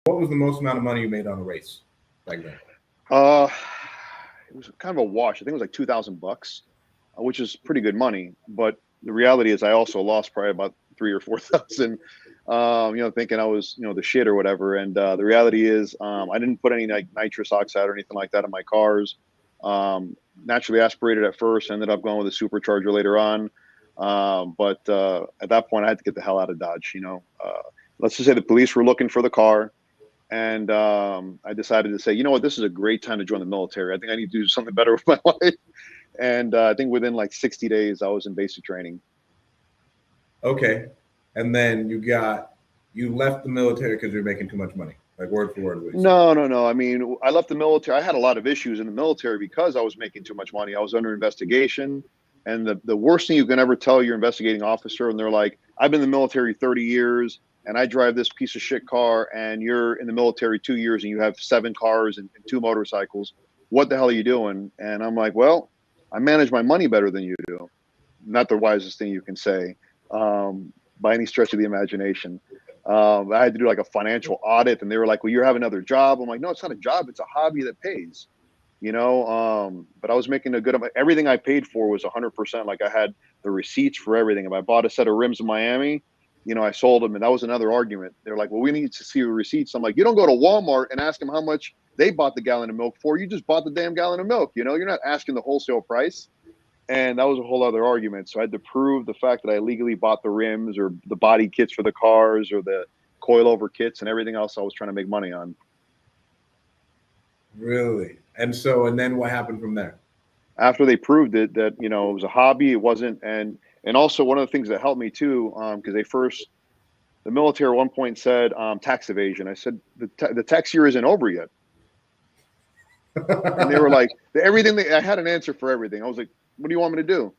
What was the most amount of money you made on a race back then? It was kind of a wash. I think it was like $2,000, which is pretty good money. But the reality is, I also lost probably about 3 or 4,000. Thinking I was, the shit or whatever. And the reality is, I didn't put any like nitrous oxide or anything like that in my cars. Naturally aspirated at first, ended up going with a supercharger later on. But at that point, I had to get the hell out of Dodge. Let's just say the police were looking for the car. And I decided to say, you know what, this is a great time to join the military. I think I need to do something better with my life. And I think within like 60 days, I was in basic training. Okay. And then you left the military because you're making too much money, like word for word. No. I mean, I left the military. I had a lot of issues in the military because I was making too much money. I was under investigation. And the worst thing you can ever tell your investigating officer, and they're like, I've been in the military 30 years. And I drive this piece of shit car, and you're in the military 2 years and you have 7 cars and 2 motorcycles. What the hell are you doing? And I'm like, well, I manage my money better than you do. Not the wisest thing you can say by any stretch of the imagination. I had to do like a financial audit, and they were like, well, you have another job. I'm like, no, it's not a job. It's a hobby that pays, but I was making a good amount. Everything I paid for was 100%. Like I had the receipts for everything. If I bought a set of rims in Miami, I sold them, and that was another argument. They're like, well, we need to see your receipts. I'm like, you don't go to Walmart and ask them how much they bought the gallon of milk for. You just bought the damn gallon of milk. You're not asking the wholesale price. And that was a whole other argument. So I had to prove the fact that I legally bought the rims or the body kits for the cars or the coilover kits and everything else I was trying to make money on. Really? And then what happened from there? After they proved it, that, it was a hobby, it wasn't. And also one of the things that helped me too, because the military at one point said tax evasion. I said, the tax year isn't over yet. And they were like, I had an answer for everything. I was like, what do you want me to do?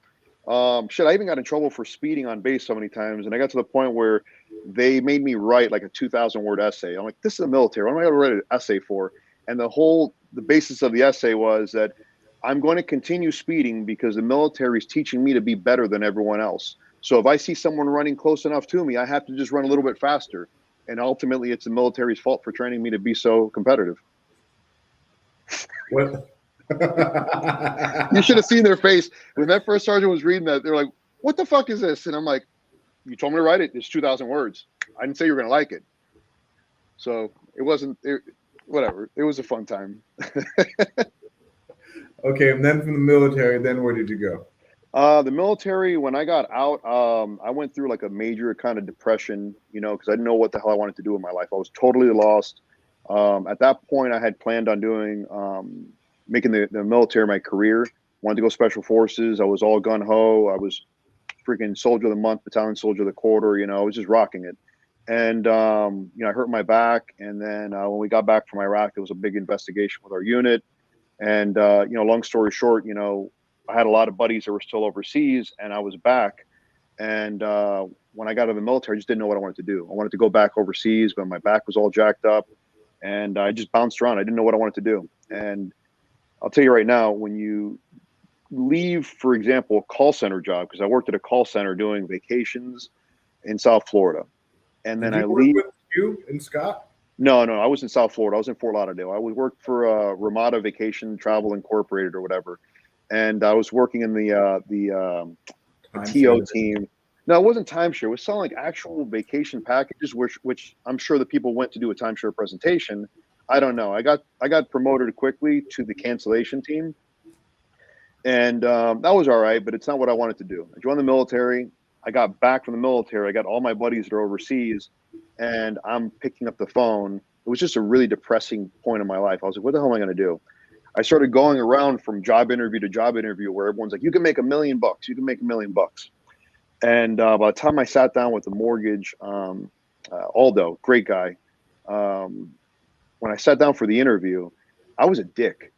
I even got in trouble for speeding on base so many times. And I got to the point where they made me write like a 2,000-word essay. I'm like, this is the military. What am I going to write an essay for? And the basis of the essay was that I'm going to continue speeding because the military is teaching me to be better than everyone else. So if I see someone running close enough to me, I have to just run a little bit faster. And ultimately, it's the military's fault for training me to be so competitive. What? You should have seen their face when that first sergeant was reading that. They're like, what the fuck is this? And I'm like, you told me to write it. It's 2,000 words. I didn't say you were going to like it. So it wasn't, whatever. It was a fun time. Okay. And then from the military, then where did you go? The military, when I got out, I went through like a major kind of depression, because I didn't know what the hell I wanted to do in my life. I was totally lost. At that point, I had planned on doing, making the military my career. Wanted to go special forces. I was all gun ho. I was freaking soldier of the month, battalion soldier of the quarter. I was just rocking it. And, I hurt my back. And then when we got back from Iraq, there was a big investigation with our unit. And, long story short, I had a lot of buddies that were still overseas, and I was back. And when I got out of the military, I just didn't know what I wanted to do. I wanted to go back overseas, but my back was all jacked up. And I just bounced around. I didn't know what I wanted to do. And I'll tell you right now, when you leave, for example, a call center job, because I worked at a call center doing vacations in South Florida. And then I leave. With you and Scott? No, I was in South Florida. I was in Fort Lauderdale. I worked for Ramada Vacation Travel Incorporated or whatever. And I was working in the TO team. No, it wasn't timeshare. It was selling like actual vacation packages, which I'm sure the people went to do a timeshare presentation. I don't know. I got promoted quickly to the cancellation team, and that was all right. But it's not what I wanted to do. I joined the military. I got back from the military. I got all my buddies that are overseas, and I'm picking up the phone. It was just a really depressing point in my life. I was like, what the hell am I going to do? I started going around from job interview to job interview where everyone's like, you can make $1 million. You can make $1 million. And by the time I sat down with the mortgage, Aldo, great guy. When I sat down for the interview, I was a dick.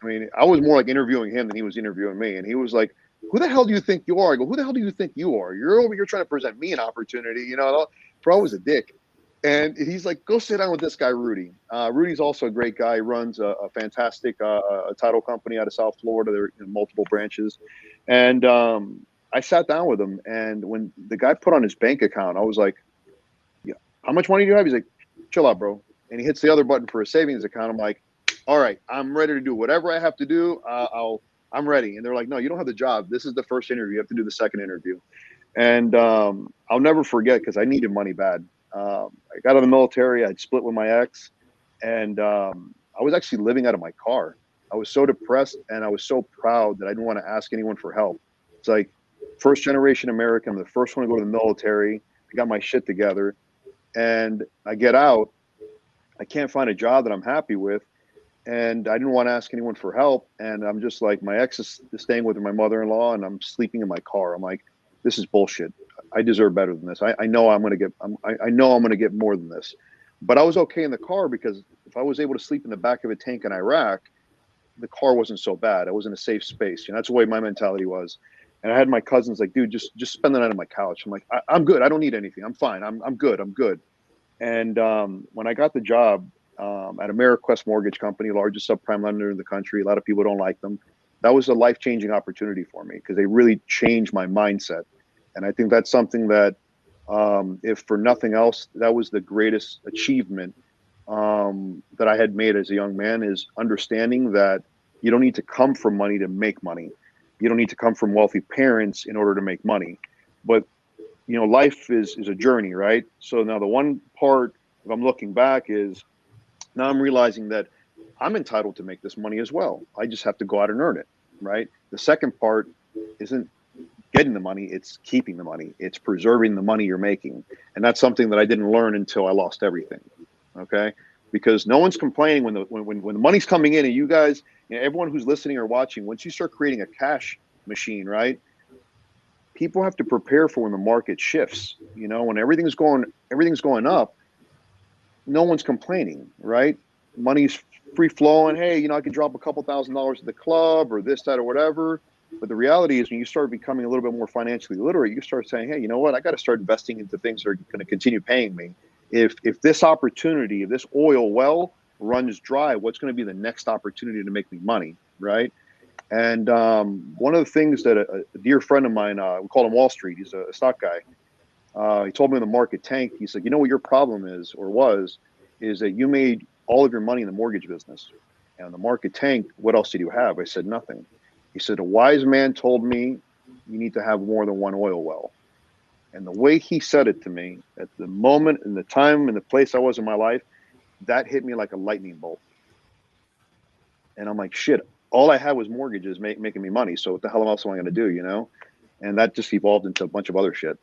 I mean, I was more like interviewing him than he was interviewing me. And he was like, who the hell do you think you are? I go, who the hell do you think you are? You're over here trying to present me an opportunity, bro, I was a dick. And he's like, go sit down with this guy, Rudy. Rudy's also a great guy. He runs a fantastic title company out of South Florida. There are multiple branches. And I sat down with him. And when the guy put on his bank account, I was like, yeah, how much money do you have? He's like, chill out, bro. and he hits the other button for a savings account. I'm like, all right, I'm ready to do whatever I have to do. I'm ready. And they're like, no, you don't have the job. This is the first interview. You have to do the second interview. And I'll never forget, because I needed money bad. I got out of the military. I'd split with my ex, and I was actually living out of my car. I was so depressed, and I was so proud that I didn't want to ask anyone for help. It's like, first generation American. I'm the first one to go to the military. I got my shit together, and I get out. I can't find a job that I'm happy with, and I didn't want to ask anyone for help. And I'm just like, my ex is staying with my mother-in-law, and I'm sleeping in my car. I'm like, this is bullshit. I deserve better than this. I know I'm going to get. I know I'm going to get more than this. But I was okay in the car, because if I was able to sleep in the back of a tank in Iraq, the car wasn't so bad. I was in a safe space. You know, that's the way my mentality was. And I had my cousins like, dude, just spend the night on my couch. I'm like, I'm good. I don't need anything. I'm fine. I'm good. I'm good. And when I got the job at AmeriQuest Mortgage Company, largest subprime lender in the country, a lot of people don't like them. That was a life-changing opportunity for me, because they really changed my mindset. And I think that's something that, if for nothing else, that was the greatest achievement that I had made as a young man, is understanding that you don't need to come from money to make money. You don't need to come from wealthy parents in order to make money. But life is a journey, right? So now the one part, if I'm looking back, is now I'm realizing that I'm entitled to make this money as well. I just have to go out and earn it, right? The second part isn't getting the money, it's keeping the money. It's preserving the money you're making. And that's something that I didn't learn until I lost everything. Okay? Because no one's complaining when the money's coming in, and you guys, everyone who's listening or watching, once you start creating a cash machine, right? People have to prepare for when the market shifts. When everything's going up, no one's complaining, right? Money's free flowing. Hey, I could drop a couple $1,000s at the club or this, that, or whatever. But the reality is, when you start becoming a little bit more financially literate, you start saying, hey, you know what? I got to start investing into things that are going to continue paying me. If this opportunity, if this oil well runs dry, what's going to be the next opportunity to make me money, right? And one of the things that a dear friend of mine, we call him Wall Street, he's a stock guy. He told me when the market tanked, he said, what your problem is, or was, is that you made all of your money in the mortgage business. And the market tanked, what else did you have? I said, nothing. He said, a wise man told me you need to have more than one oil well. And the way he said it to me, at the moment and the time and the place I was in my life, that hit me like a lightning bolt. And I'm like, shit, all I had was mortgages making me money. So what the hell else am I going to do, And that just evolved into a bunch of other shit.